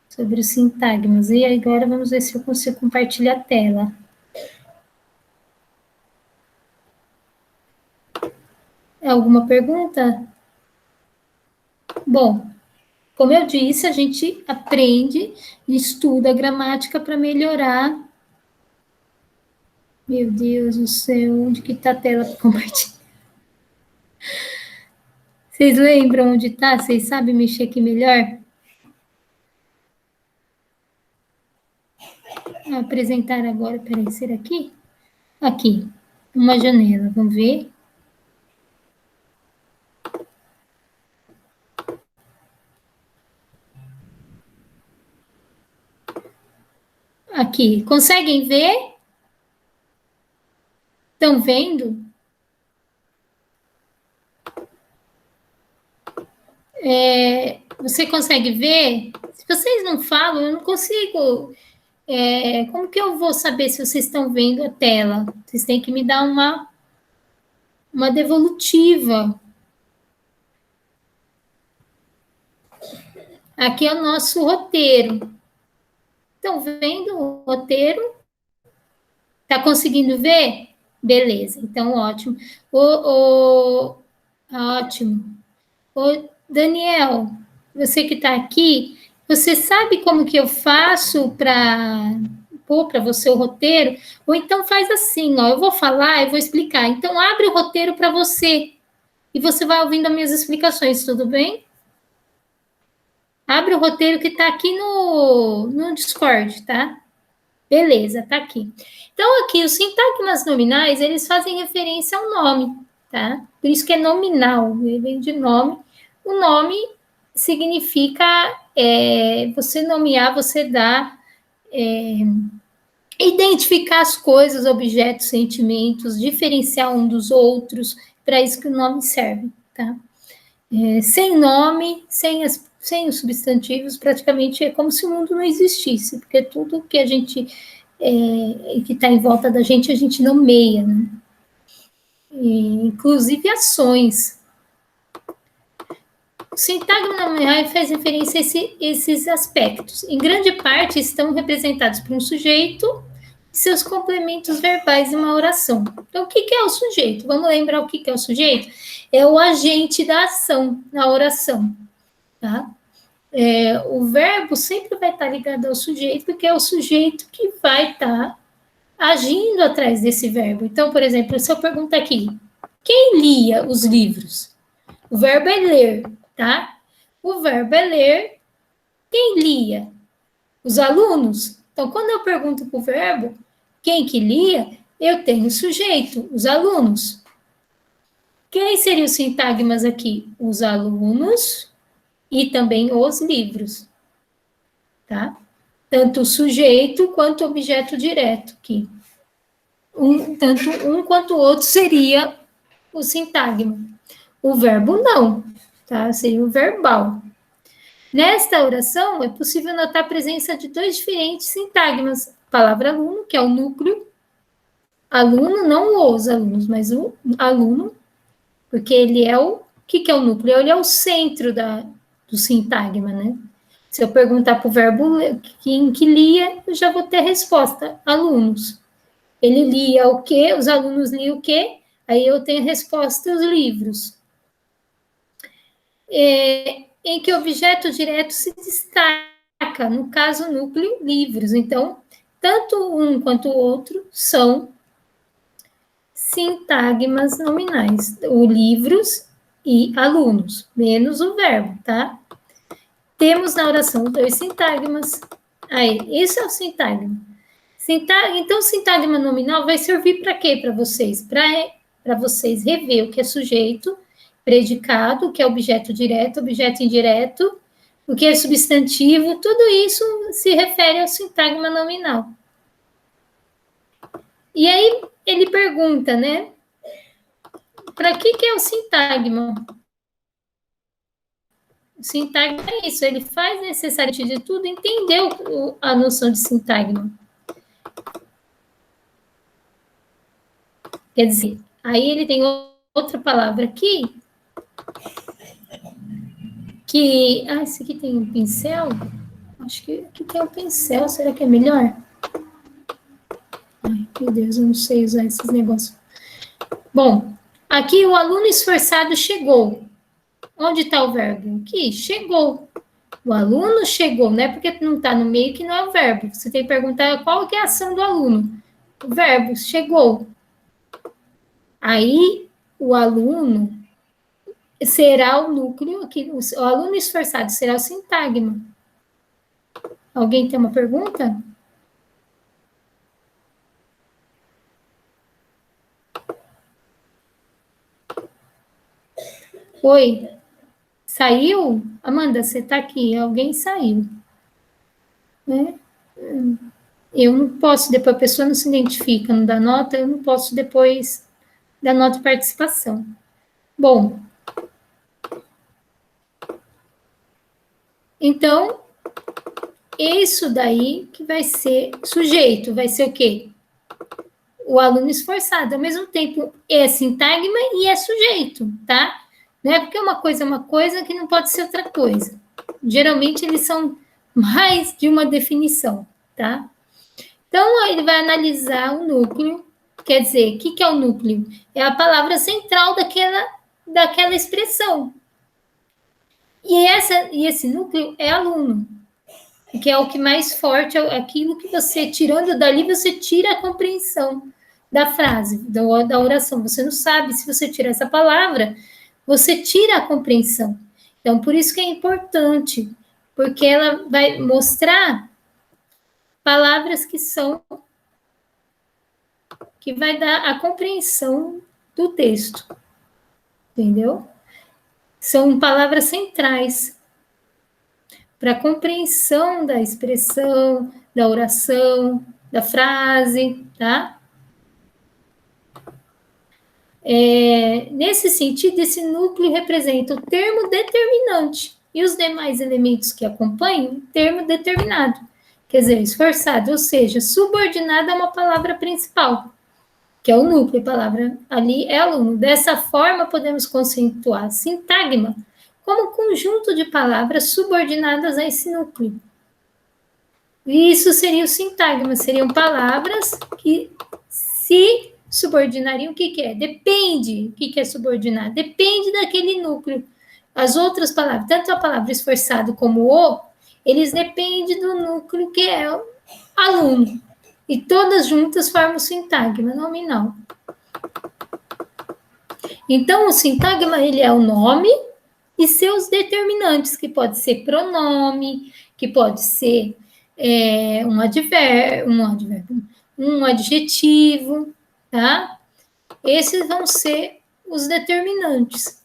sobre os sintagmas. E agora vamos ver se eu consigo compartilhar a tela. Alguma pergunta? Bom, como eu disse, a gente aprende e estuda a gramática para melhorar. Meu Deus do céu, onde que está a tela para compartilhar? Vocês lembram onde está? Vocês sabem mexer aqui melhor? Apresentar agora, peraí, será aqui? Aqui, uma janela, vamos ver? Aqui, conseguem ver? Estão vendo? Você consegue ver? Se vocês não falam, eu não consigo. Como que eu vou saber se vocês estão vendo a tela? Vocês têm que me dar uma devolutiva. Aqui é o nosso roteiro. Estão vendo o roteiro? Está conseguindo ver? Beleza, então ótimo. Ótimo. Ô, Daniel, você que está aqui, você sabe como que eu faço para pôr para você o roteiro? Ou então faz assim, ó, eu vou falar, eu vou explicar. Então abre o roteiro para você e você vai ouvindo as minhas explicações, tudo bem? Abre o roteiro que está aqui no Discord, tá? Beleza, tá aqui. Então, aqui, os sintagmas nominais, eles fazem referência ao nome, tá? Por isso que é nominal, ele vem de nome. O nome significa você nomear, você dá, identificar as coisas, objetos, sentimentos, diferenciar um dos outros, para isso que o nome serve, tá? Sem nome, sem os substantivos, praticamente é como se o mundo não existisse, porque tudo que a gente que está em volta da gente, a gente nomeia, né? Inclusive ações. O sintagma nominal faz referência a esses aspectos. Em grande parte, estão representados por um sujeito e seus complementos verbais em uma oração. Então, o que é o sujeito? Vamos lembrar o que é o sujeito? É o agente da ação na oração, tá? O verbo sempre vai estar ligado ao sujeito, porque é o sujeito que vai estar agindo atrás desse verbo. Então, por exemplo, se eu perguntar aqui, quem lia os livros? O verbo é ler, tá? O verbo é ler. Quem lia? Os alunos. Então, quando eu pergunto para o verbo, quem que lia? Eu tenho o sujeito, os alunos. Quem seriam os sintagmas aqui? Os alunos e também os livros, tá? Tanto o sujeito quanto o objeto direto aqui. Tanto um quanto o outro seria o sintagma. O verbo não, tá? Seria o verbal. Nesta oração, é possível notar a presença de dois diferentes sintagmas. A palavra aluno, que é o núcleo. Aluno, não os alunos, mas o aluno, porque ele é o... O que é o núcleo? Ele é o centro do sintagma, né? Se eu perguntar para o verbo quem que lia, eu já vou ter a resposta, alunos. Ele lia o quê? Os alunos liam o quê? Aí eu tenho a resposta, os livros. Em que o objeto direto se destaca, no caso, núcleo, livros. Então, tanto um quanto o outro são sintagmas nominais, o livros e alunos, menos o verbo, tá? Temos na oração dois sintagmas. Aí, isso é o sintagma. Então, o sintagma nominal vai servir para quê para vocês? Para vocês rever o que é sujeito, predicado, o que é objeto direto, objeto indireto, o que é substantivo, tudo isso se refere ao sintagma nominal. E aí ele pergunta, né? Para que é o sintagma? O sintagma é isso, ele faz necessariamente de tudo entender a noção de sintagma. Quer dizer, aí ele tem outra palavra aqui, esse aqui tem um pincel? Acho que aqui tem um pincel, será que é melhor? Ai, meu Deus, eu não sei usar esses negócios. Bom, aqui o aluno esforçado chegou. Onde está o verbo? Aqui, chegou. O aluno chegou, não é porque não está no meio que não é o verbo. Você tem que perguntar qual que é a ação do aluno. O verbo, chegou. Aí, o aluno será o núcleo, aqui, o aluno esforçado será o sintagma. Alguém tem uma pergunta? Oi, saiu? Amanda, você está aqui, alguém saiu. Né? Eu não posso, depois a pessoa não se identifica, não dá nota, eu não posso depois dar nota de participação. Bom, então, isso daí que vai ser sujeito, vai ser o quê? O aluno esforçado. Ao mesmo tempo, é sintagma e é sujeito, tá? Não é porque uma coisa que não pode ser outra coisa. Geralmente, eles são mais de uma definição, tá? Então, ele vai analisar o núcleo. Quer dizer, o que é o núcleo? É a palavra central daquela expressão. E esse núcleo é aluno, que é o que mais forte, é aquilo que você, tirando dali, você tira a compreensão da frase, da oração. Você não sabe, se você tirar essa palavra, você tira a compreensão. Então, por isso que é importante, porque ela vai mostrar palavras que vai dar a compreensão do texto, entendeu? São palavras centrais para a compreensão da expressão, da oração, da frase, tá? Nesse sentido, esse núcleo representa o termo determinante e os demais elementos que acompanham o termo determinado, quer dizer, esforçado, ou seja, subordinado a uma palavra principal, que é o núcleo, a palavra ali é aluno. Dessa forma, podemos conceituar sintagma como um conjunto de palavras subordinadas a esse núcleo. E isso seria o sintagma, seriam palavras que se subordinariam. O que é? Depende. O que é subordinar? Depende daquele núcleo. As outras palavras, tanto a palavra esforçado como o, eles dependem do núcleo que é o aluno. E todas juntas formam o sintagma nominal. Então, o sintagma, ele é o nome e seus determinantes, que pode ser pronome, que pode ser um adjetivo, tá? Esses vão ser os determinantes.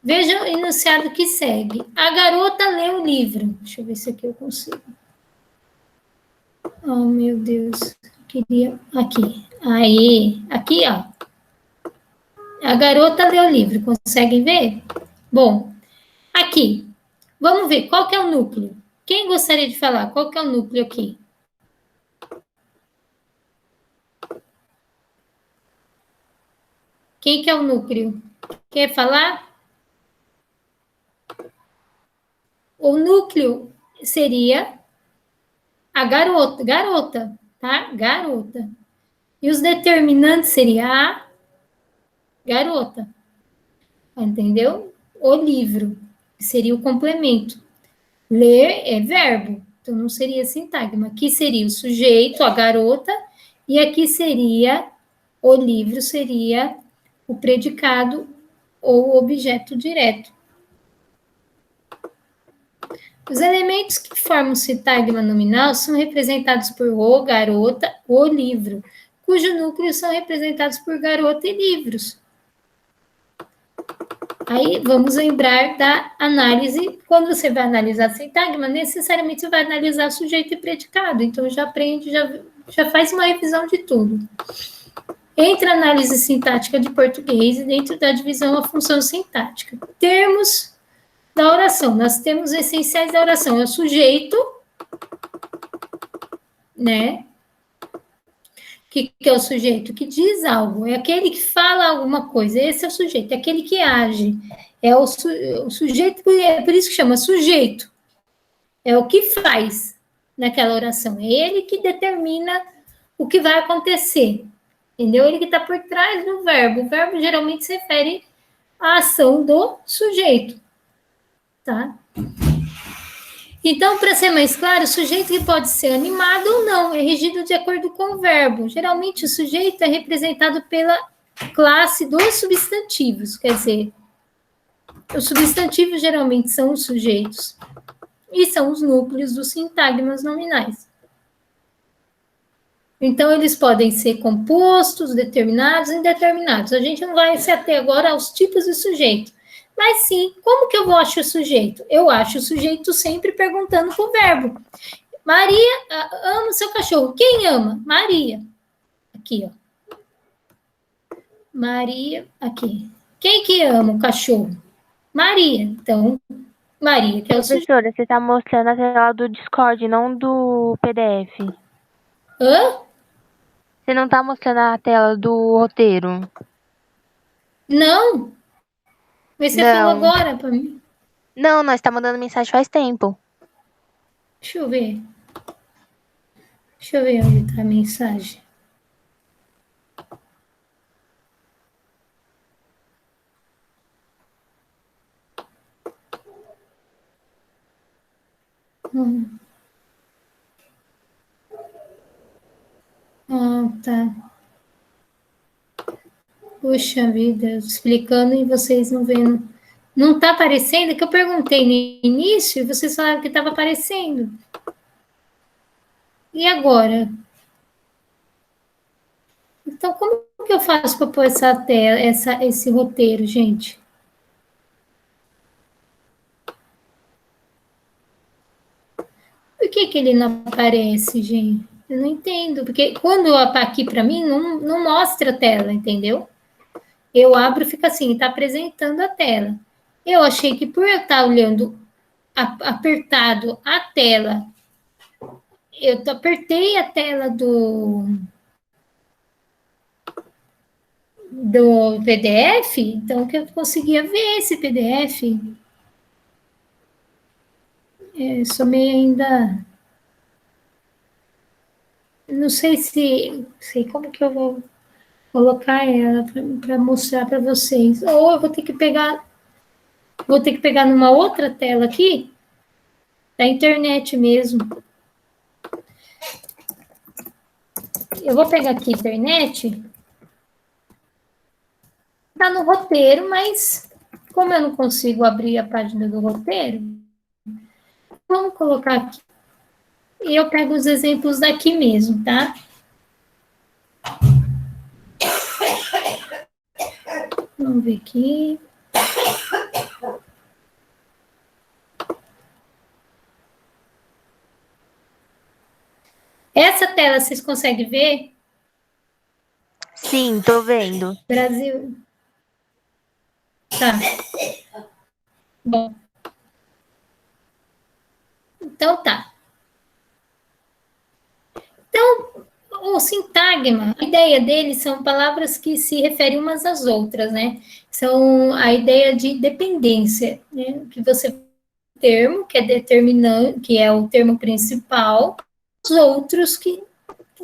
Veja o enunciado que segue. A garota lê o livro. Deixa eu ver se aqui eu consigo. Oh, meu Deus. Queria... Aqui. Aí. Aqui, ó. A garota lê o livro. Conseguem ver? Bom, aqui. Vamos ver qual que é o núcleo. Quem gostaria de falar? Qual que é o núcleo aqui? Quem que é o núcleo? Quer falar? O núcleo seria a garota, tá? Garota. E os determinantes seria a garota. Entendeu? O livro seria o complemento. Ler é verbo, então não seria sintagma. Aqui seria o sujeito, a garota, e aqui seria o livro, seria o predicado ou o objeto direto. Os elementos que formam o sintagma nominal são representados por o, garota, o livro, cujo núcleo são representados por garota e livros. Aí vamos lembrar da análise. Quando você vai analisar sintagma, necessariamente você vai analisar sujeito e predicado. Então já aprende, já faz uma revisão de tudo. Entre a análise sintática de português e dentro da divisão a função sintática. Termos da oração. Nós temos essenciais da oração. É o sujeito, né? O que é o sujeito? Que diz algo. É aquele que fala alguma coisa. Esse é o sujeito. É aquele que age. É o sujeito, é por isso que chama sujeito. É o que faz naquela oração. É ele que determina o que vai acontecer. Entendeu? Ele que está por trás do verbo. O verbo geralmente se refere à ação do sujeito. Tá? Então, para ser mais claro, o sujeito que pode ser animado ou não, é regido de acordo com o verbo. Geralmente, o sujeito é representado pela classe dos substantivos, quer dizer, os substantivos geralmente são os sujeitos e são os núcleos dos sintagmas nominais. Então, eles podem ser compostos, determinados, indeterminados. A gente não vai se ater agora aos tipos de sujeito. Mas sim, como que eu acho o sujeito? Eu acho o sujeito sempre perguntando para o verbo. Maria ama o seu cachorro. Quem ama? Maria. Aqui, ó. Maria, aqui. Quem que ama o cachorro? Maria. Então, Maria, que é o sujeito. Professora, você está mostrando a tela do Discord, não do PDF. Hã? Você não está mostrando a tela do roteiro? Não. Mas você falou agora para mim. Não, nós está mandando mensagem faz tempo. Deixa eu ver. Deixa eu ver onde está a mensagem. Ah, tá. Puxa vida, explicando e vocês não vendo. Não está aparecendo? Que eu perguntei no início e vocês falaram que estava aparecendo. E agora? Então, como que eu faço para pôr esse roteiro, gente? Por que ele não aparece, gente? Eu não entendo. Porque quando está aqui para mim, não mostra a tela, entendeu? Eu abro e fica assim, está apresentando a tela. Eu achei que por eu estar olhando apertado a tela, eu apertei a tela do PDF, então que eu conseguia ver esse PDF. Sou meio ainda. Não sei sei como que eu vou colocar ela para mostrar para vocês. Ou eu vou ter que pegar numa outra tela aqui, da internet mesmo. Eu vou pegar aqui a internet. Tá no roteiro, mas como eu não consigo abrir a página do roteiro, vamos colocar aqui. E eu pego os exemplos daqui mesmo, tá? Vamos ver aqui. Essa tela vocês conseguem ver? Sim, tô vendo. Brasil. Tá. Bom. Então tá. Então, o sintagma, a ideia dele são palavras que se referem umas às outras, né? São a ideia de dependência, né? Que você termo que é determinante, que é o termo principal, os outros que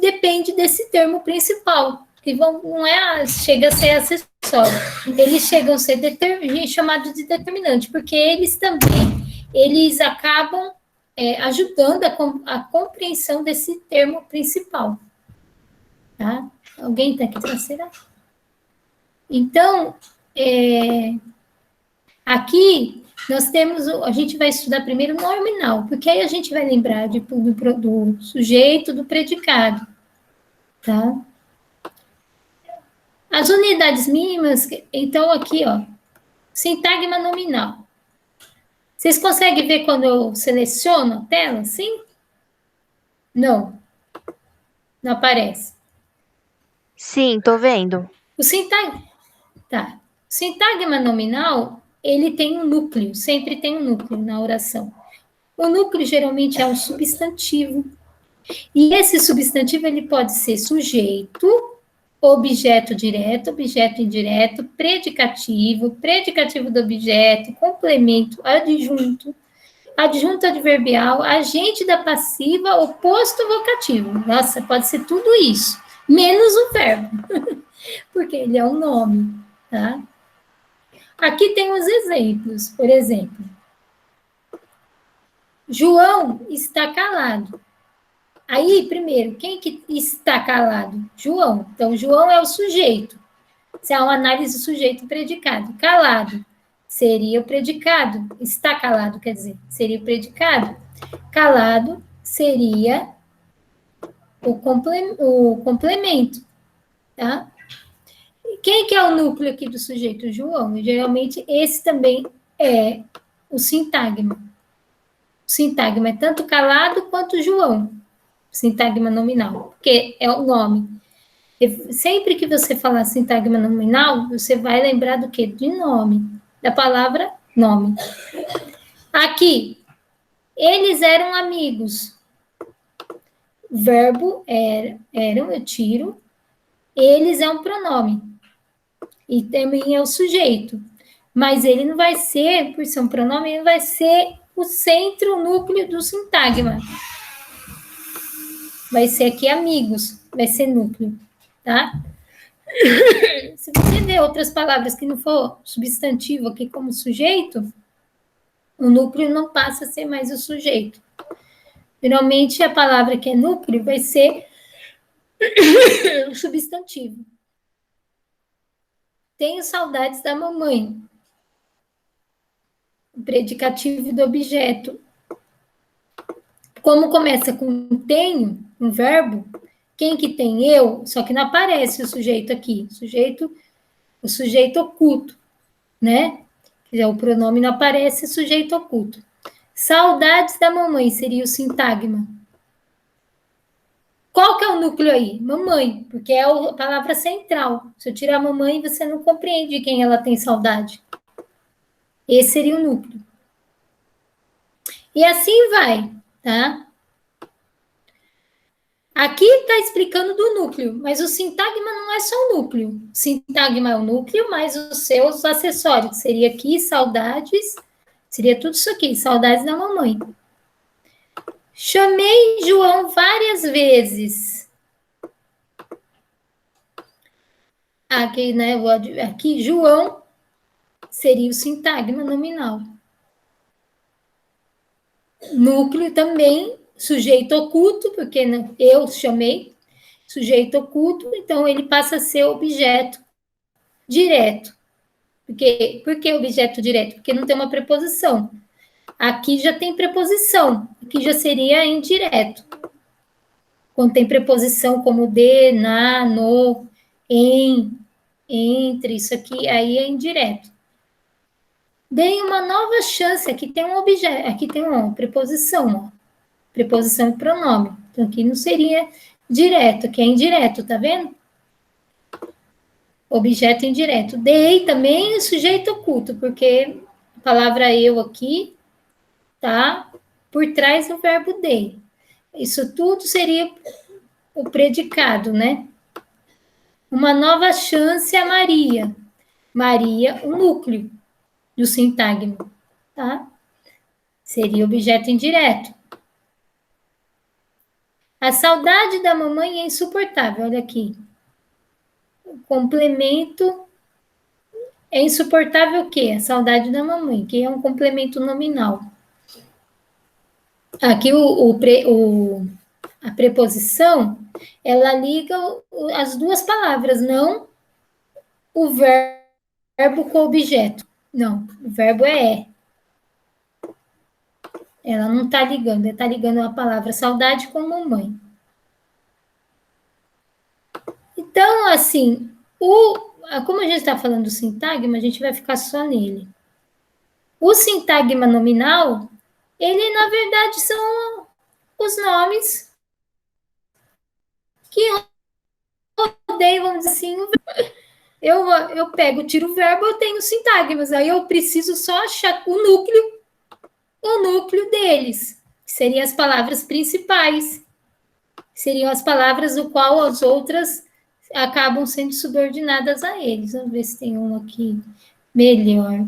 dependem desse termo principal, que não chega a ser acessório. Eles chegam a ser chamados de determinante, porque eles acabam ajudando a compreensão desse termo principal. Tá? Alguém está aqui para será? Então, aqui nós temos, a gente vai estudar primeiro o nominal, porque aí a gente vai lembrar do sujeito, do predicado, tá? As unidades mínimas, então aqui, ó, sintagma nominal. Vocês conseguem ver quando eu seleciono a tela, sim? Não. Não aparece. Sim, tô vendo. O sintagma nominal, ele tem um núcleo, sempre tem um núcleo na oração. O núcleo geralmente é um substantivo. E esse substantivo ele pode ser sujeito objeto direto, objeto indireto, predicativo, predicativo do objeto, complemento, adjunto, adjunto adverbial, agente da passiva, oposto vocativo. Nossa, pode ser tudo isso, menos o verbo, porque ele é um nome, tá? Aqui tem uns exemplos, por exemplo. João está calado. Aí, primeiro, quem que está calado? João. Então, João é o sujeito. Se há uma análise do sujeito predicado. Calado seria o predicado. Está calado, quer dizer, seria o predicado. Calado seria o complemento, tá? Quem que é o núcleo aqui do sujeito? João. E, geralmente, esse também é o sintagma. O sintagma é tanto calado quanto João. Sintagma nominal, porque é o nome. E sempre que você falar sintagma nominal, você vai lembrar do quê? De nome, da palavra nome. Aqui, eles eram amigos. Verbo eram, eu tiro. Eles é um pronome. E também é o sujeito. Mas ele não vai ser, por ser um pronome, ele vai ser o centro, o núcleo do sintagma. Vai ser aqui amigos, vai ser núcleo, tá? Se você ver outras palavras que não for substantivo aqui como sujeito, o núcleo não passa a ser mais o sujeito. Geralmente, a palavra que é núcleo vai ser o substantivo. Tenho saudades da mamãe. O predicativo do objeto. Como começa com tenho, um verbo, quem que tem? Eu, só que não aparece o sujeito aqui. O sujeito oculto, né? O pronome não aparece, sujeito oculto. Saudades da mamãe seria o sintagma. Qual que é o núcleo aí? Mamãe, porque é a palavra central. Se eu tirar mamãe, você não compreende quem ela tem saudade. Esse seria o núcleo. E assim vai, tá? Aqui está explicando do núcleo, mas o sintagma não é só o núcleo. O sintagma é o núcleo, mas os seus acessórios. Seria aqui saudades, seria tudo isso aqui, saudades da mamãe. Chamei João várias vezes. Aqui, né? Aqui, João seria o sintagma nominal. Núcleo também, sujeito oculto, porque eu chamei, sujeito oculto, então ele passa a ser objeto direto. Por que objeto direto? Porque não tem uma preposição. Aqui já tem preposição, aqui já seria indireto. Quando tem preposição como de, na, no, em, entre, isso aqui, aí é indireto. Dei uma nova chance, aqui tem um objeto, aqui tem uma preposição, ó. Preposição e pronome. Então, aqui não seria direto, aqui é indireto, tá vendo? Objeto indireto. Dei também sujeito oculto, porque a palavra eu aqui tá por trás do verbo dei. Isso tudo seria o predicado, né? Uma nova chance a Maria. Maria, o núcleo do sintagma, tá? Seria objeto indireto. A saudade da mamãe é insuportável, olha aqui. O complemento é insuportável o quê? A saudade da mamãe, que é um complemento nominal. Aqui a preposição, ela liga as duas palavras, não o verbo com o objeto. Não, o verbo é. Ela não está ligando, ela está ligando a palavra saudade com mamãe. Então, assim, como a gente está falando do sintagma, a gente vai ficar só nele. O sintagma nominal, ele, na verdade, são os nomes que rodeiam, vamos dizer assim, o verbo. Eu pego, tiro o verbo, eu tenho sintagmas, aí eu preciso só achar o núcleo deles, que seriam as palavras principais, seriam as palavras do qual as outras acabam sendo subordinadas a eles. Vamos ver se tem um aqui melhor.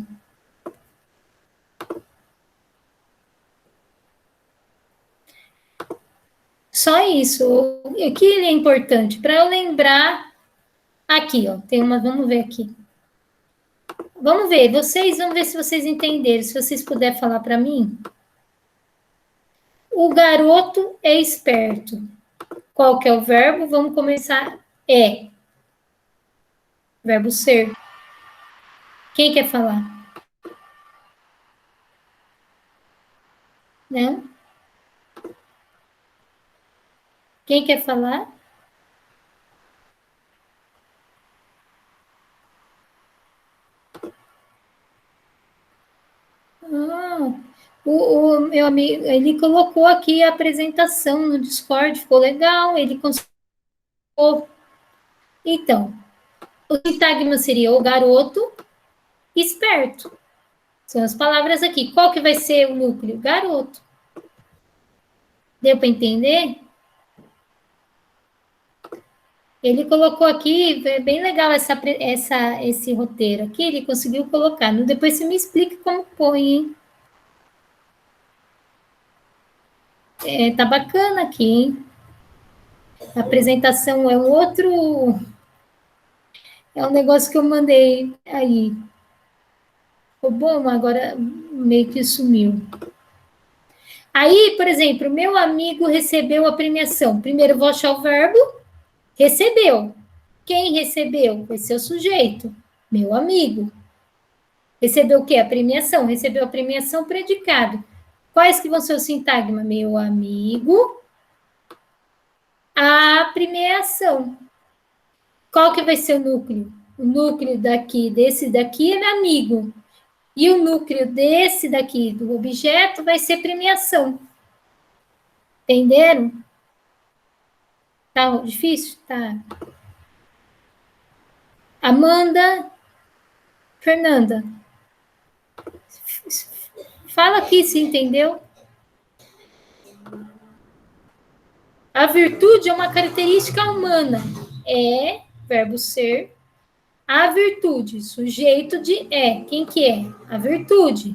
Só isso. O que ele é importante? Para eu lembrar. Aqui, ó. Tem uma. Vamos ver aqui. Vamos ver. Vamos ver se vocês entenderam. Se vocês puderem falar para mim. O garoto é esperto. Qual que é o verbo? Vamos começar. É. Verbo ser. Quem quer falar? Não? Quem quer falar? Ah, o meu amigo, ele colocou aqui a apresentação no Discord, ficou legal, ele conseguiu. Então, o sintagma seria o garoto esperto. São as palavras aqui. Qual que vai ser o núcleo? Garoto. Deu para entender? Ele colocou aqui, é bem legal esse roteiro aqui, ele conseguiu colocar. Depois você me explica como põe, hein? Tá bacana aqui, hein? A apresentação é um outro. É um negócio que eu mandei aí. Ficou bom, agora meio que sumiu. Aí, por exemplo, meu amigo recebeu a premiação. Primeiro eu vou achar o verbo. Recebeu. Quem recebeu? Vai ser o sujeito. Meu amigo. Recebeu o quê? A premiação. Recebeu a premiação, predicado. Quais que vão ser o sintagma? Meu amigo. A premiação. Qual que vai ser o núcleo? O núcleo desse daqui é amigo. E o núcleo desse daqui, do objeto, vai ser premiação. Entenderam? Tá difícil? Tá. Amanda, Fernanda. Fala aqui se entendeu. A virtude é uma característica humana. É, verbo ser. A virtude, sujeito de é. Quem que é? A virtude.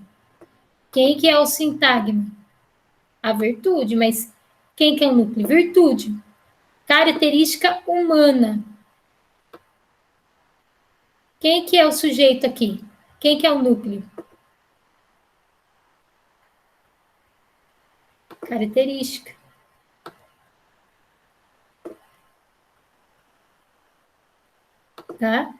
Quem que é o sintagma? A virtude, mas quem que é o núcleo? Virtude. Característica humana. Quem que é o sujeito aqui? Quem que é o núcleo? Característica. Tá?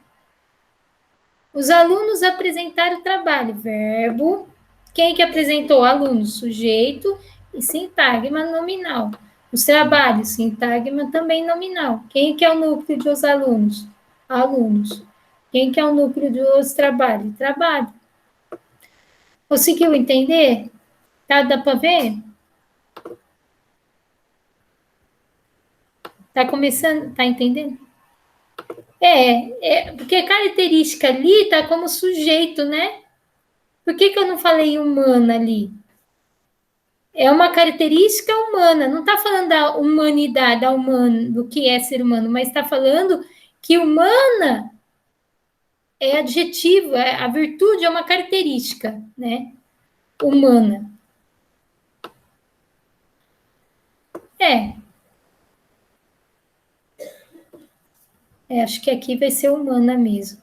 Os alunos apresentaram o trabalho. Verbo. Quem que apresentou? Aluno, sujeito e sintagma nominal. Os trabalhos, sintagma também nominal. Quem que é o núcleo dos alunos? Alunos. Quem que é o núcleo dos trabalhos? Trabalho. Conseguiu entender? Tá, dá para ver? Tá começando? Tá entendendo? Porque a característica ali tá como sujeito, né? Por que eu não falei humana ali? É uma característica humana, não está falando da humanidade, do que é ser humano, mas está falando que humana é adjetivo, a virtude é uma característica, né? Humana. É. Acho que aqui vai ser humana mesmo.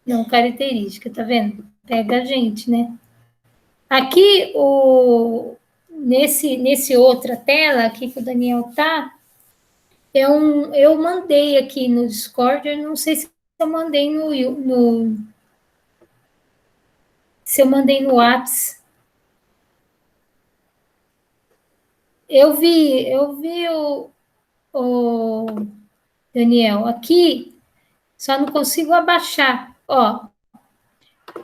Não característica, tá vendo? Pega a gente, né? Aqui, nesse outra tela aqui que o Daniel tá, eu mandei aqui no Discord, eu não sei se eu mandei se eu mandei no Whats. Eu vi o Daniel aqui, só não consigo abaixar. Ó,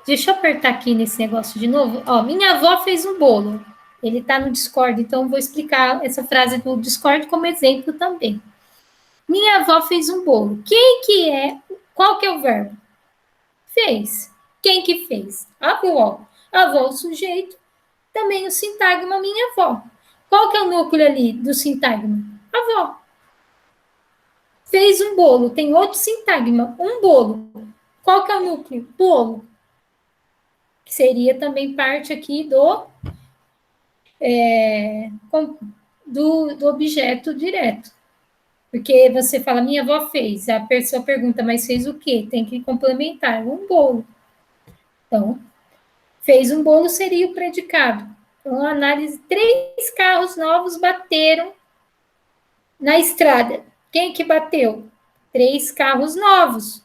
deixa eu apertar aqui nesse negócio de novo. Ó, minha avó fez um bolo. Ele está no Discord, então eu vou explicar essa frase do Discord como exemplo também. Minha avó fez um bolo. Quem que é? Qual que é o verbo? Fez. Quem que fez? A avó. A avó, o sujeito. Também o sintagma, minha avó. Qual que é o núcleo ali do sintagma? A avó. fez um bolo, tem outro sintagma, um bolo. Qual que é o núcleo? Bolo. Que seria também parte aqui do objeto direto. Porque você fala, minha avó fez, a pessoa pergunta, mas fez o quê? Tem que complementar, um bolo. Então, fez um bolo seria o predicado. Então, análise, 3 carros novos bateram na estrada. Quem que bateu? 3 carros novos.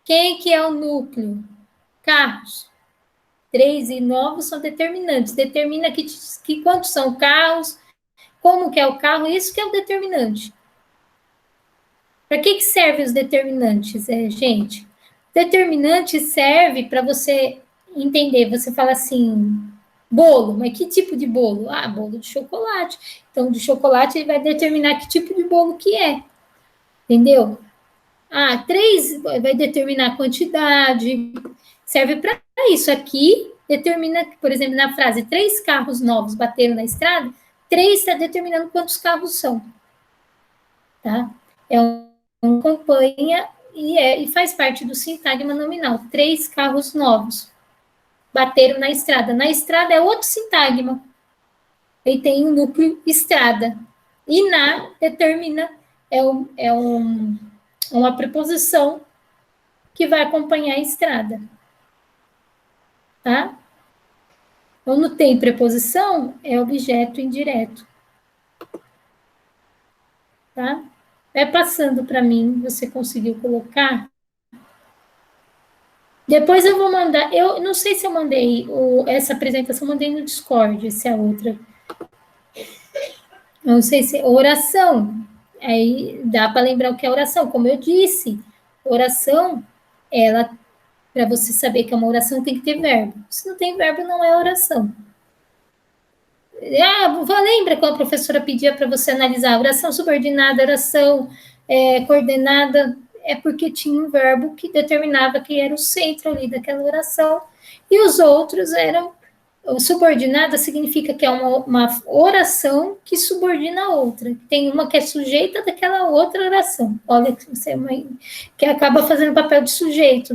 Quem que é o núcleo? Carros. 3 e novos são determinantes. Determina que quantos são carros, como que é o carro, isso que é o determinante. Para que servem os determinantes, gente? Determinante serve para você entender. Você fala assim, bolo, mas que tipo de bolo? Ah, bolo de chocolate. Então, de chocolate ele vai determinar que tipo de bolo que é. Entendeu? Ah, 3 vai determinar a quantidade. Serve para isso. Aqui determina, por exemplo, na frase 3 carros novos bateram na estrada, 3 está determinando quantos carros são. Tá? É um acompanha e faz parte do sintagma nominal. 3 carros novos bateram na estrada. Na estrada é outro sintagma. Ele tem um núcleo estrada. E na determina uma preposição que vai acompanhar a estrada. Tá? Quando tem preposição, é objeto indireto. Tá? Vai passando para mim, você conseguiu colocar? Depois eu vou mandar, eu não sei se eu mandei essa apresentação, eu mandei no Discord, se é outra. Não sei se oração, aí dá para lembrar o que é oração. Como eu disse, oração, ela, para você saber que é uma oração, tem que ter verbo. Se não tem verbo, não é oração. Lembra quando a professora pedia para você analisar oração subordinada, oração coordenada? É porque tinha um verbo que determinava que era o centro ali daquela oração, e os outros eram. Subordinada significa que é uma oração que subordina a outra. Tem uma que é sujeita daquela outra oração. Olha, que acaba fazendo o papel de sujeito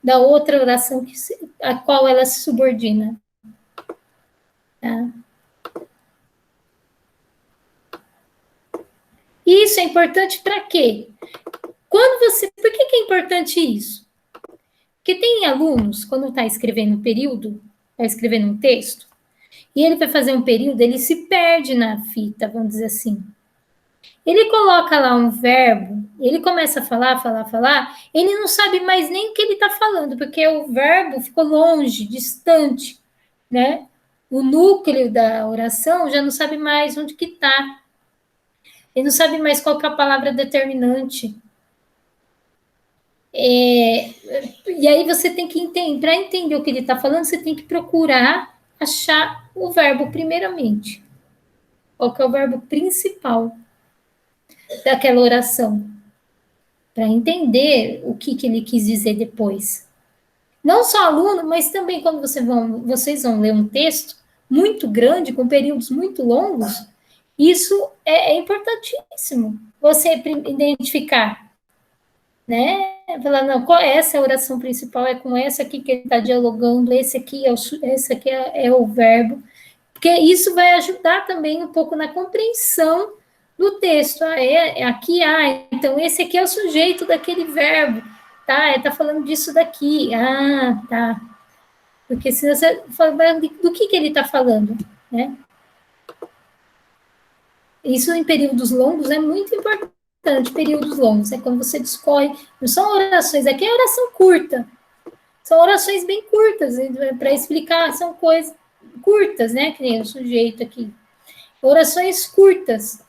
da outra oração a qual ela se subordina. Tá? Isso é importante para quê? Por que é importante isso? Porque tem alunos, quando está escrevendo um período, está escrevendo um texto, e ele vai fazer um período, ele se perde na fita, vamos dizer assim. Ele coloca lá um verbo, ele começa a falar, ele não sabe mais nem o que ele está falando, porque o verbo ficou longe, distante, né? O núcleo da oração já não sabe mais onde que está. Ele não sabe mais qual que é a palavra determinante. E aí você tem que entender, para entender o que ele está falando, você tem que procurar achar o verbo primeiramente. Qual que é o verbo principal daquela oração? Para entender o que ele quis dizer depois. Não só aluno, mas também quando vocês vão ler um texto muito grande, com períodos muito longos, isso é importantíssimo. Você identificar, né? Falar, não, qual é essa oração principal? É com essa aqui que ele está dialogando, esse aqui é o verbo, porque isso vai ajudar também um pouco na compreensão do texto. Aqui, então esse aqui é o sujeito daquele verbo, tá? Está falando disso daqui. Ah, tá. Porque senão você fala, do que ele está falando, né? Isso em períodos longos é muito importante, períodos longos, é quando você discorre, não são orações, aqui é oração curta, são orações bem curtas, para explicar, são coisas curtas, né, que nem o sujeito aqui. Orações curtas,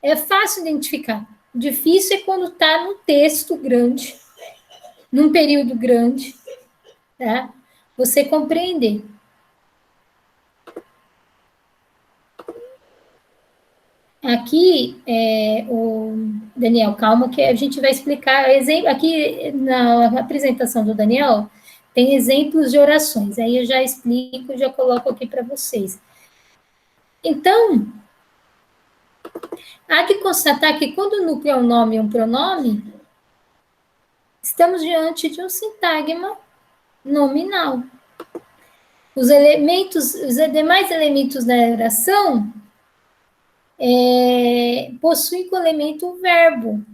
é fácil identificar, difícil é quando está num texto grande, num período grande, tá? Você compreender. Aqui, o Daniel, calma, que a gente vai explicar. Aqui na apresentação do Daniel, tem exemplos de orações. Aí eu já explico, já coloco aqui para vocês. Então, Há que constatar que quando o núcleo é um nome e um pronome, estamos diante de um sintagma nominal. Os demais elementos da oração possuem como elemento o verbo.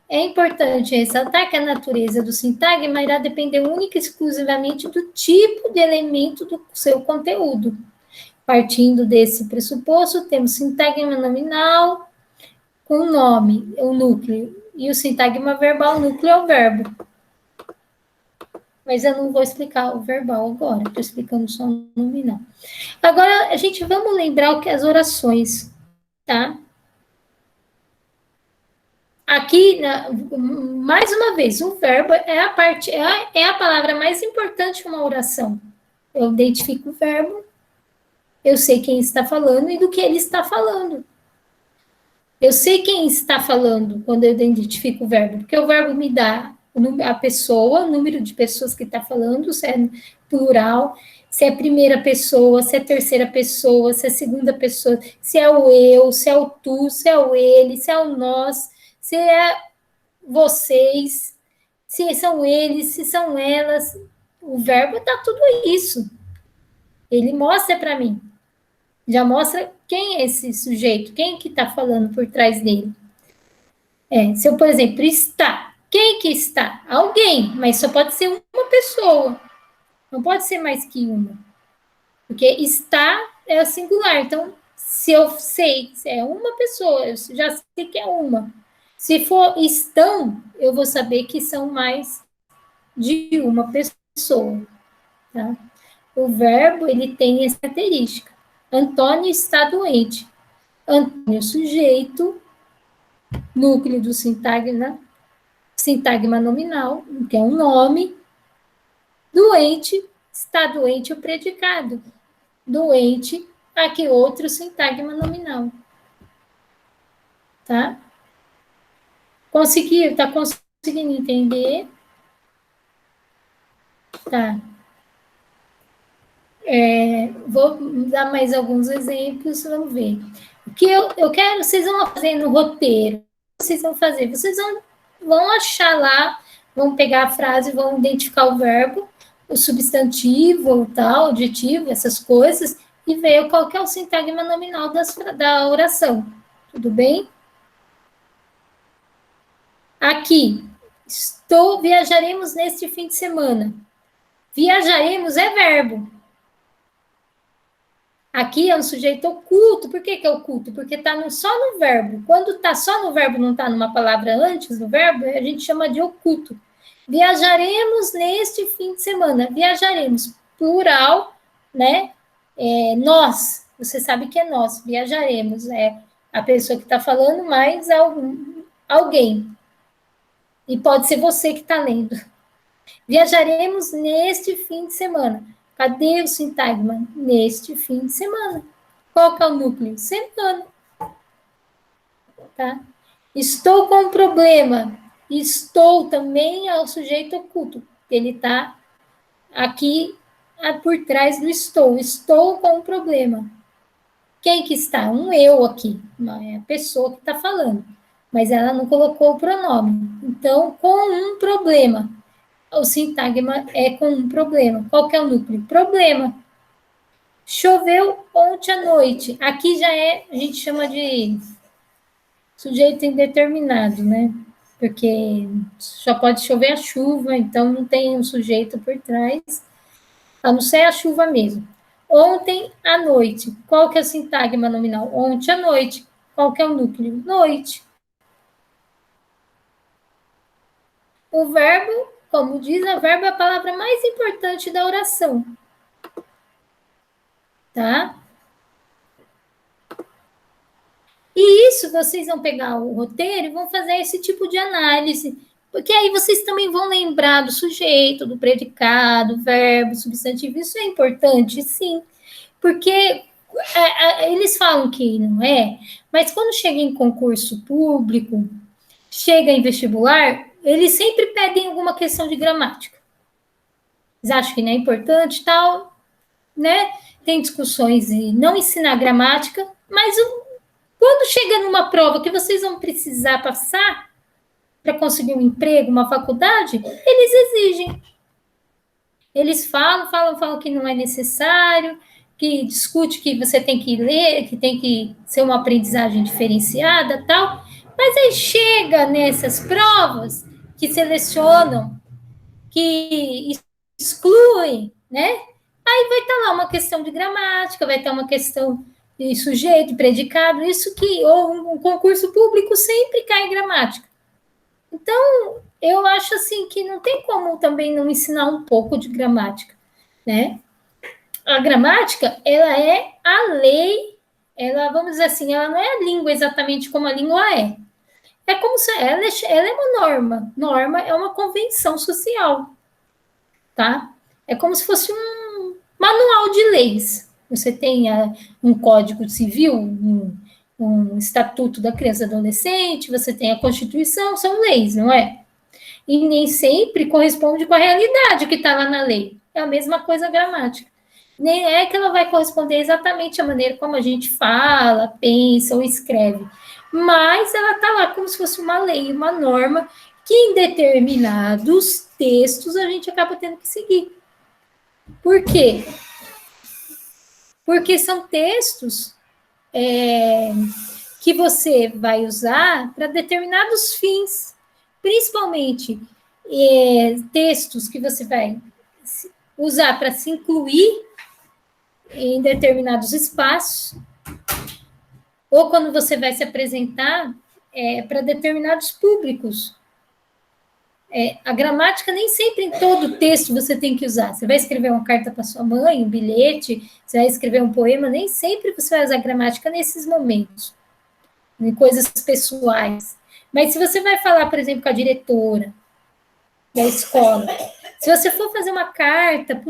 É importante ressaltar que a natureza do sintagma irá depender única e exclusivamente do tipo de elemento do seu conteúdo. Partindo desse pressuposto, temos sintagma nominal com o nome, o núcleo, e o sintagma verbal, o núcleo é o verbo. Mas eu não vou explicar o verbal agora, estou explicando só o nominal. Agora, a gente vamos lembrar o que as orações, tá? Aqui, mais uma vez, o verbo é a palavra mais importante de uma oração. Eu identifico o verbo, eu sei quem está falando e do que ele está falando. Eu sei quem está falando quando eu identifico o verbo, porque o verbo me dá a pessoa, o número de pessoas que está falando, se é plural, se é primeira pessoa, se é terceira pessoa, se é segunda pessoa, se é o eu, se é o tu, se é o ele, se é o nós, se é vocês, se são eles, se são elas. O verbo dá tudo isso. Ele mostra para mim. Já mostra quem é esse sujeito, quem que está falando por trás dele. Se eu, por exemplo, está, quem que está? Alguém, mas só pode ser uma pessoa. Não pode ser mais que uma. Porque está é o singular. Então, se eu sei que é uma pessoa, eu já sei que é uma. Se for estão, eu vou saber que são mais de uma pessoa. Tá? O verbo, ele tem essa característica. Antônio está doente. Antônio, sujeito, núcleo do sintagma nominal, que é um nome. Doente, está doente o predicado. Doente, aqui outro sintagma nominal. Tá? Conseguiu? Tá conseguindo entender? Tá. Vou dar mais alguns exemplos, vamos ver. O que eu quero, vocês vão fazer no roteiro. Vocês vão fazer? Vocês vão achar lá, vão pegar a frase, vão identificar o verbo, o substantivo, o tal, adjetivo, essas coisas, e ver qual que é o sintagma nominal da oração. Tudo bem? Aqui, viajaremos neste fim de semana. Viajaremos é verbo. Aqui é um sujeito oculto. Por que é oculto? Porque está só no verbo. Quando está só no verbo, não está numa palavra antes do verbo, a gente chama de oculto. Viajaremos neste fim de semana. Viajaremos, plural, né? Nós. Você sabe que é nós. Viajaremos. É a pessoa que está falando mais alguém. E pode ser você que está lendo. Viajaremos neste fim de semana. Cadê o sintagma? Neste fim de semana. Qual que é o núcleo? Semana. Tá? Estou com um problema. Estou também é o sujeito oculto. Ele está aqui por trás do estou. Estou com um problema. Quem que está? Um eu aqui. É a pessoa que está falando. Mas ela não colocou o pronome. Então, com um problema. O sintagma é com um problema. Qual que é o núcleo? Problema. Choveu ontem à noite. Aqui já a gente chama de sujeito indeterminado, né? Porque só pode chover a chuva, então não tem um sujeito por trás, a não ser a chuva mesmo. Ontem à noite. Qual que é o sintagma nominal? Ontem à noite. Qual que é o núcleo? Noite. O verbo, como diz, o verbo é a palavra mais importante da oração. Tá? E isso vocês vão pegar o roteiro e vão fazer esse tipo de análise, porque aí vocês também vão lembrar do sujeito, do predicado, verbo, substantivo. Isso é importante, sim, porque eles falam que não é, mas quando chega em concurso público, chega em vestibular, eles sempre pedem alguma questão de gramática. Eles acham que não é importante, tal, né? Tem discussões e não ensinar gramática, mas Quando chega numa prova que vocês vão precisar passar para conseguir um emprego, uma faculdade, eles exigem. Eles falam que não é necessário, que discute que você tem que ler, que tem que ser uma aprendizagem diferenciada, tal. Mas aí chega nessas provas que selecionam, que excluem, né? Aí vai estar lá uma questão de gramática, vai estar uma questão de sujeito, predicado, isso que, ou um concurso público sempre cai em gramática. Então, eu acho assim que não tem como também não ensinar um pouco de gramática, né? A gramática, ela é a lei, ela, vamos dizer assim, ela não é a língua exatamente como a língua é. É como se ela é uma norma. Norma é uma convenção social, tá? É como se fosse um manual de leis. Você tem um código civil, um estatuto da criança e adolescente, você tem a Constituição, são leis, não é? E nem sempre corresponde com a realidade que está lá na lei. É a mesma coisa a gramática. Nem é que ela vai corresponder exatamente à maneira como a gente fala, pensa ou escreve, mas ela está lá como se fosse uma lei, uma norma que em determinados textos a gente acaba tendo que seguir. Por quê? Porque são textos que você vai usar para determinados fins, principalmente textos que você vai usar para se incluir em determinados espaços, ou quando você vai se apresentar para determinados públicos. A gramática nem sempre em todo texto você tem que usar. Você vai escrever uma carta para sua mãe, um bilhete, você vai escrever um poema, nem sempre você vai usar gramática nesses momentos, em coisas pessoais. Mas se você vai falar, por exemplo, com a diretora da escola, se você for fazer uma carta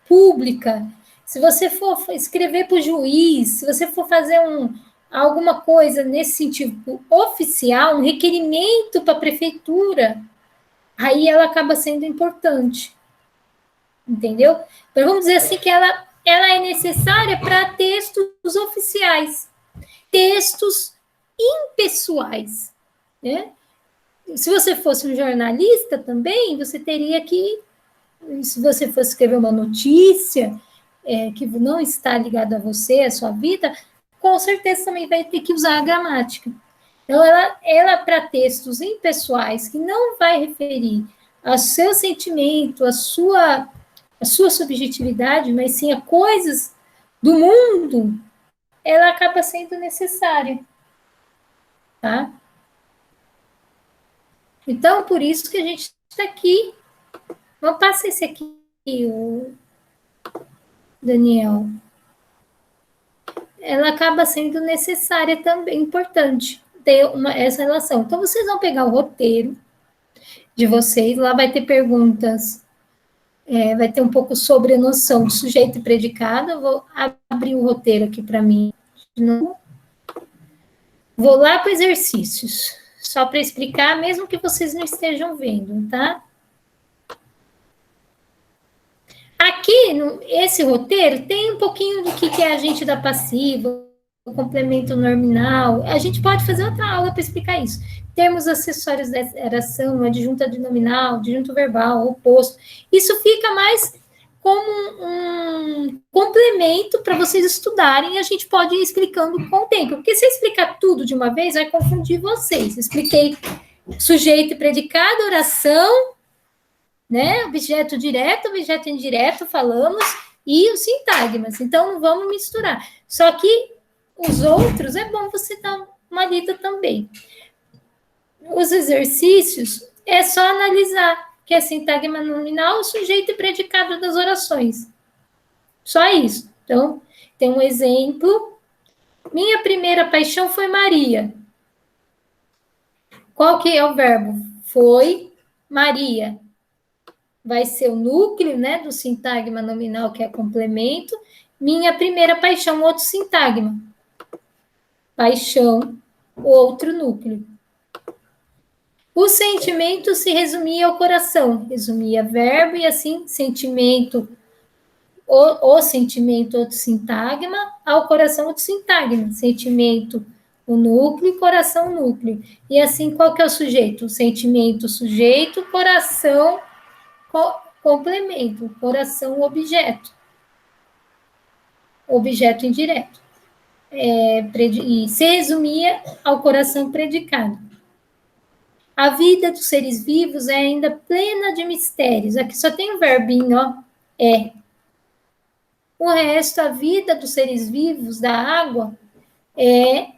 pública, se você for escrever para o juiz, se você for fazer alguma coisa nesse sentido oficial, um requerimento para a prefeitura, aí ela acaba sendo importante. Entendeu? Então, vamos dizer assim que ela é necessária para textos oficiais, textos impessoais, né? Se você fosse um jornalista também, você teria que, se você fosse escrever uma notícia que não está ligada a você, a sua vida, com certeza também vai ter que usar a gramática. Então, ela para textos impessoais, que não vai referir ao seu sentimento, a sua subjetividade, mas sim a coisas do mundo, ela acaba sendo necessária, tá? Então, por isso que a gente está aqui. Vamos passar esse aqui, o Daniel. Ela acaba sendo necessária também, importante ter essa relação. Então, vocês vão pegar o roteiro de vocês, lá vai ter perguntas, vai ter um pouco sobre a noção de sujeito e predicado. Eu vou abrir o roteiro aqui para mim de novo. Vou lá para exercícios, só para explicar, mesmo que vocês não estejam vendo, tá? Aqui, esse roteiro, tem um pouquinho do que é agente da passiva, o complemento nominal. A gente pode fazer outra aula para explicar isso. Termos acessórios da oração, adjunto adnominal, adjunto verbal, oposto. Isso fica mais como um complemento para vocês estudarem, e a gente pode ir explicando com o tempo. Porque se eu explicar tudo de uma vez, vai confundir vocês. Expliquei sujeito e predicado, oração, né? Objeto direto, objeto indireto, falamos, e os sintagmas. Então, não vamos misturar. Só que os outros, é bom você dar uma lida também. Os exercícios, é só analisar que é sintagma nominal, sujeito e predicado das orações. Só isso. Então, tem um exemplo. Minha primeira paixão foi Maria. Qual que é o verbo? Foi Maria. Vai ser o núcleo, né, do sintagma nominal, que é complemento. Minha primeira paixão, outro sintagma. Paixão, outro núcleo. O sentimento se resumia ao coração. Resumia verbo e assim, sentimento o sentimento, outro sintagma, ao coração, outro sintagma. Sentimento, o núcleo, coração, núcleo. E assim, qual que é o sujeito? O sentimento, sujeito, coração, complemento. Coração, objeto. Objeto indireto. E se resumia ao coração predicado. A vida dos seres vivos é ainda plena de mistérios. Aqui só tem um verbinho, ó, é. O resto, a vida dos seres vivos da água é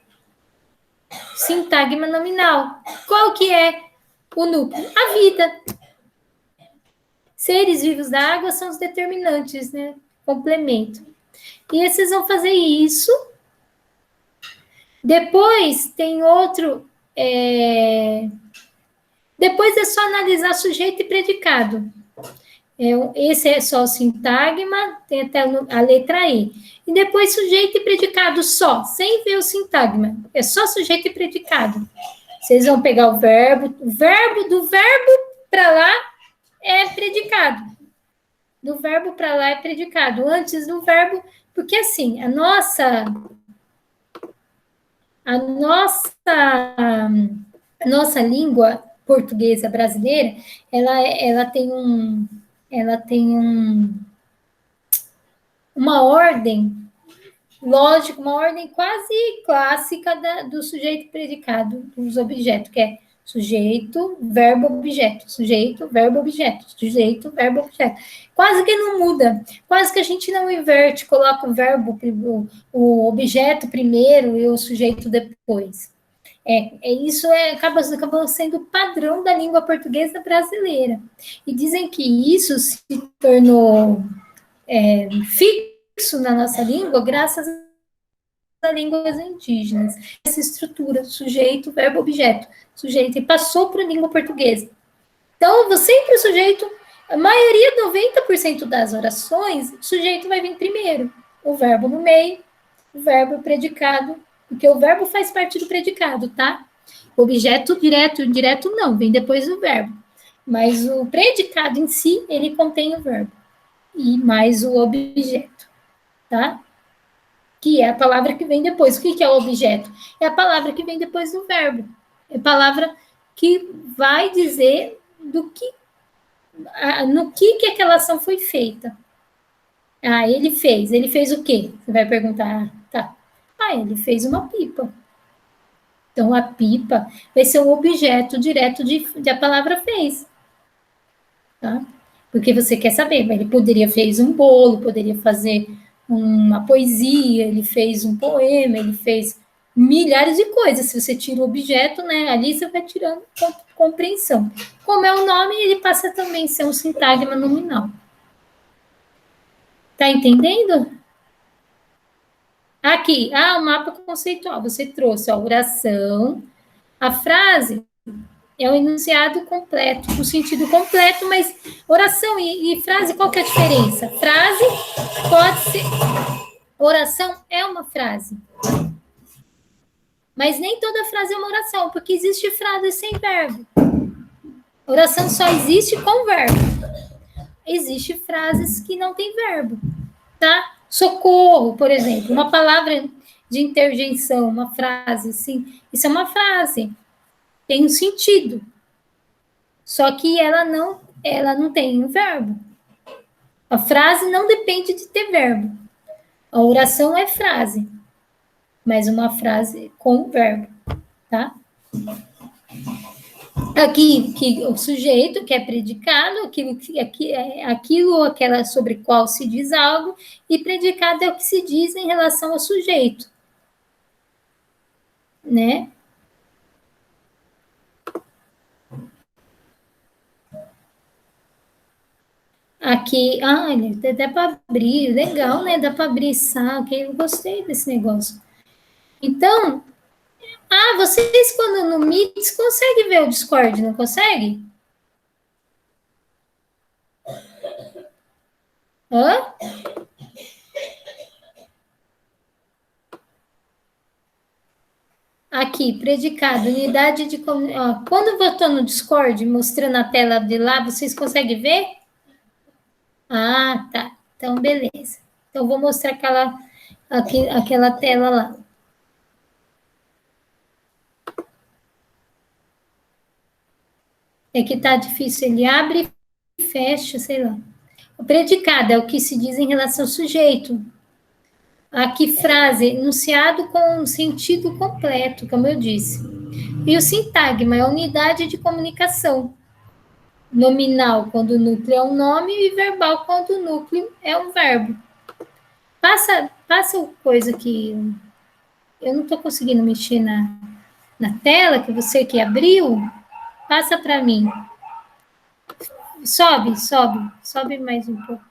sintagma nominal. Qual que é o núcleo? A vida. Seres vivos da água são os determinantes, né? Complemento. E esses vão fazer isso. Depois tem outro. Depois é só analisar sujeito e predicado. Esse é só o sintagma, tem até a letra E. E depois sujeito e predicado só, sem ver o sintagma. É só sujeito e predicado. Vocês vão pegar o verbo do verbo para lá é predicado. Do verbo para lá é predicado. Antes do verbo, porque assim, a nossa língua portuguesa brasileira, ela tem uma ordem lógica, uma ordem quase clássica do sujeito predicado dos objetos, que é sujeito, verbo, objeto, sujeito, verbo, objeto, sujeito, verbo, objeto. Quase que não muda, quase que a gente não inverte, coloca o verbo, o objeto primeiro e o sujeito depois. Isso acaba sendo o padrão da língua portuguesa brasileira. E dizem que isso se tornou fixo na nossa língua graças às línguas indígenas. Essa estrutura, sujeito, verbo, objeto, sujeito, e passou para a língua portuguesa. Então, sempre o sujeito, a maioria, 90% das orações, o sujeito vai vir primeiro, o verbo no meio, o verbo predicado, porque o verbo faz parte do predicado, tá? O objeto direto e indireto não, vem depois do verbo. Mas o predicado em si, ele contém o verbo. E mais o objeto, tá? Que é a palavra que vem depois. O que é o objeto? É a palavra que vem depois do verbo. É a palavra que vai dizer no que aquela ação foi feita. Ele fez o quê? Você vai perguntar, tá. Ele fez uma pipa. Então, a pipa vai ser um objeto direto de a palavra fez. Tá? Porque você quer saber, ele poderia fez um bolo, poderia fazer uma poesia, ele fez um poema, ele fez milhares de coisas. Se você tira o objeto, né, ali você vai tirando compreensão. Como é o nome, ele passa também a ser um sintagma nominal. Tá entendendo? Aqui, o mapa conceitual, você trouxe a oração, a frase é o enunciado completo, o sentido completo, mas oração e frase, qual que é a diferença? Frase pode ser... Oração é uma frase. Mas nem toda frase é uma oração, porque existe frase sem verbo. Oração só existe com verbo. Existe frases que não tem verbo, tá? Socorro, por exemplo, uma palavra de interjeição, uma frase, assim, isso é uma frase, tem um sentido, só que ela não tem um verbo. A frase não depende de ter verbo. A oração é frase, mas uma frase com verbo, tá? Aqui, que o sujeito, que é predicado, aquilo ou aquela sobre qual se diz algo, e predicado é o que se diz em relação ao sujeito, né? Aqui, dá para abrir, legal, né? Dá para abrir saco, eu gostei desse negócio. Então, vocês quando no Meet conseguem ver o Discord, não consegue? Hã? Aqui, predicado, unidade de... quando eu estou no Discord, mostrando a tela de lá, vocês conseguem ver? Tá. Então, beleza. Então, vou mostrar aquela tela lá. É que tá difícil, ele abre e fecha, sei lá. O predicado é o que se diz em relação ao sujeito. Aqui, frase, enunciado com sentido completo, como eu disse. E o sintagma é a unidade de comunicação. Nominal, quando o núcleo é um nome, e verbal, quando o núcleo é um verbo. Passa coisa que eu não estou conseguindo mexer na tela, que você que abriu, passa para mim. Sobe mais um pouco.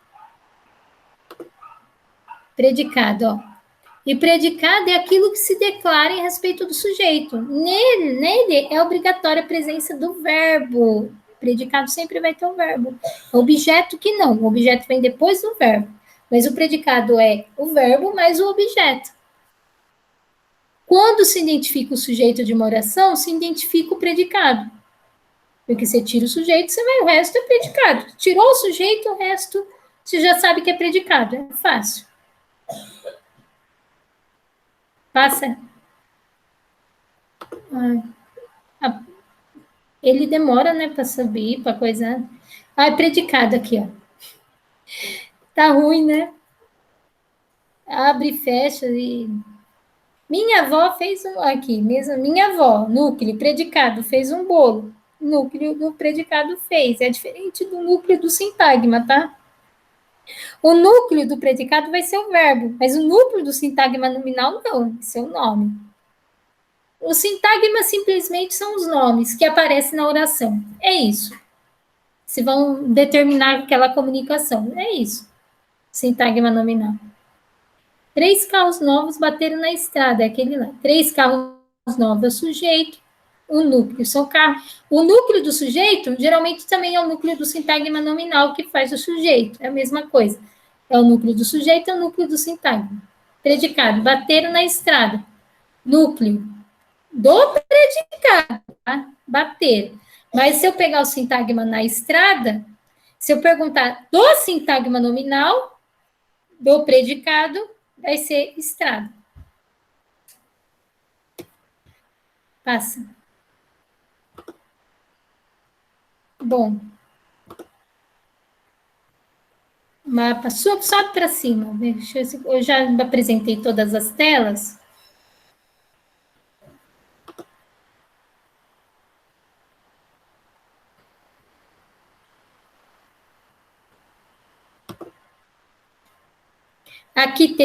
Predicado, ó. E predicado é aquilo que se declara em respeito do sujeito. Nele é obrigatória a presença do verbo. Predicado sempre vai ter o verbo. Objeto que não. O objeto vem depois do verbo. Mas o predicado é o verbo mais o objeto. Quando se identifica o sujeito de uma oração, se identifica o predicado. Porque você tira o sujeito, o resto é predicado. Tirou o sujeito, o resto você já sabe que é predicado. É fácil. Passa. Ele demora, né, para subir, para coisa. É predicado aqui, ó. Tá ruim, né? Abre e fecha e. Minha avó fez aqui, mesmo. Minha avó, núcleo, predicado, fez um bolo. Núcleo do predicado fez. É diferente do núcleo do sintagma, tá? O núcleo do predicado vai ser o verbo, mas o núcleo do sintagma nominal não, vai ser o nome. O sintagma simplesmente são os nomes que aparecem na oração. É isso. Se vão determinar aquela comunicação. É isso. Sintagma nominal. 3 carros novos bateram na estrada, é aquele lá. 3 carros novos é o sujeito, o núcleo são carros. O núcleo do sujeito, geralmente, também é o núcleo do sintagma nominal que faz o sujeito. É a mesma coisa. É o núcleo do sujeito, é o núcleo do sintagma. Predicado, bateram na estrada. Núcleo do predicado, tá? Bater. Mas se eu pegar o sintagma na estrada, se eu perguntar do sintagma nominal, do predicado, vai ser estrada. Passa. Bom. Mapa, sobe para cima. Eu já apresentei todas as telas. Aqui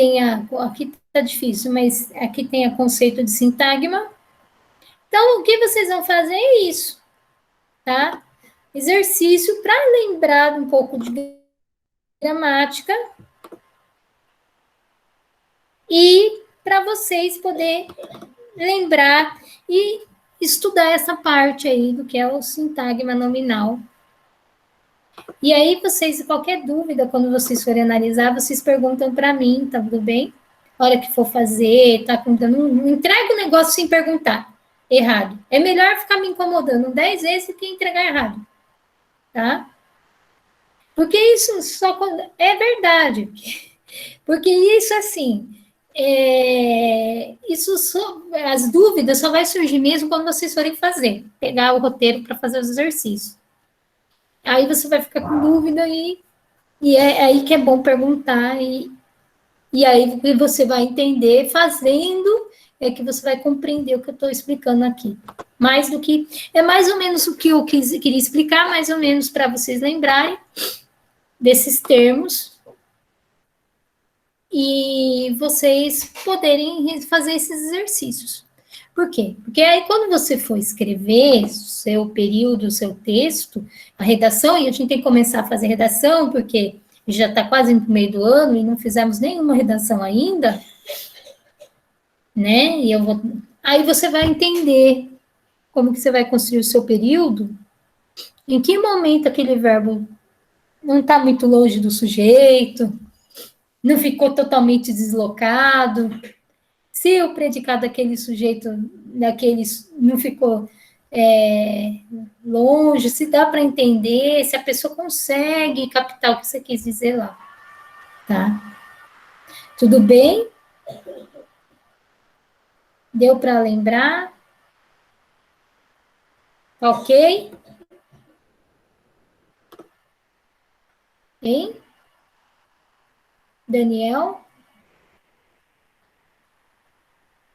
tá difícil, mas aqui tem o conceito de sintagma. Então, o que vocês vão fazer é isso, tá? Exercício para lembrar um pouco de gramática e para vocês poderem lembrar e estudar essa parte aí do que é o sintagma nominal. E aí, vocês, qualquer dúvida, quando vocês forem analisar, vocês perguntam para mim, tá tudo bem? A hora que for fazer, tá contando, não entrega o negócio sem perguntar. Errado. É melhor ficar me incomodando 10 vezes do que entregar errado. Tá? Porque isso só quando. É verdade. Porque isso, assim. As dúvidas só vai surgir mesmo quando vocês forem fazer. Pegar o roteiro para fazer os exercícios. Aí você vai ficar com dúvida e é aí que é bom perguntar e aí você vai entender fazendo é que você vai compreender o que eu estou explicando aqui. Mais do que é mais ou menos o que eu queria explicar, mais ou menos para vocês lembrarem desses termos e vocês poderem fazer esses exercícios. Por quê? Porque aí quando você for escrever seu período, seu texto, a redação, e a gente tem que começar a fazer redação, porque já está quase no meio do ano e não fizemos nenhuma redação ainda, né? Aí você vai entender como que você vai construir o seu período, em que momento aquele verbo não está muito longe do sujeito, não ficou totalmente deslocado, se o predicado daquele sujeito, não ficou longe, se dá para entender, se a pessoa consegue captar o que você quis dizer lá. tá? Tudo bem? Deu para lembrar? Ok? Hein? Daniel?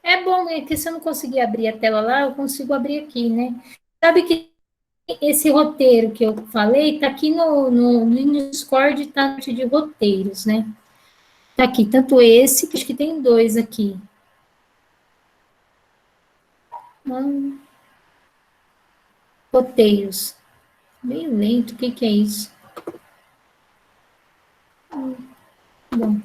É bom, é que se eu não conseguir abrir a tela lá, eu consigo abrir aqui, né? Sabe que esse roteiro que eu falei tá aqui no Discord, tá de roteiros, né? Tá aqui, tanto esse, que acho que tem dois aqui. Roteiros. Meio lento, o que que é isso? Bom,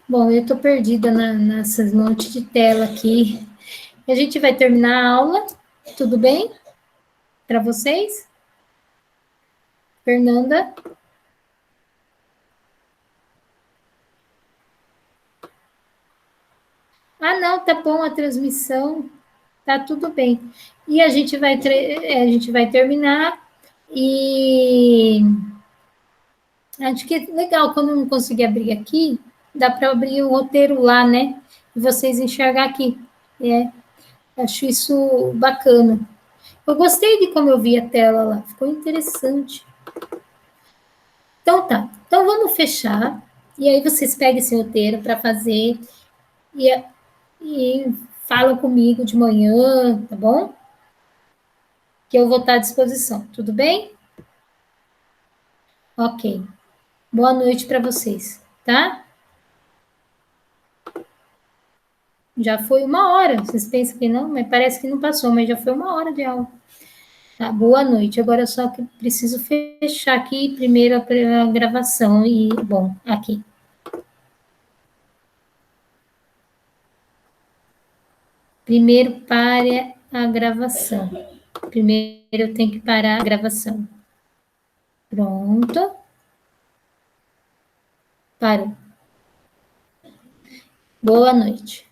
bom eu tô perdida nessas monte de tela aqui. A gente vai terminar a aula, tudo bem? Para vocês? Fernanda? Ah, não, tá bom a transmissão, tá tudo bem. E a gente vai terminar e acho que é legal quando eu não conseguir abrir aqui, dá para abrir o roteiro lá, né? E vocês enxergar aqui. É, acho isso bacana. Eu gostei de como eu vi a tela lá, ficou interessante. Então tá, então vamos fechar. E aí vocês pegam esse roteiro para fazer e, e falam comigo de manhã, tá bom? Que eu vou estar à disposição, tudo bem? Ok. Boa noite para vocês, tá? Já foi 1 hora. Vocês pensam que não, mas parece que não passou, mas já foi 1 hora de aula. Tá, boa noite. Agora só que preciso fechar aqui primeiro a gravação e, bom, aqui. Primeiro pare a gravação. Primeiro eu tenho que parar a gravação. Pronto. Parou. Boa noite.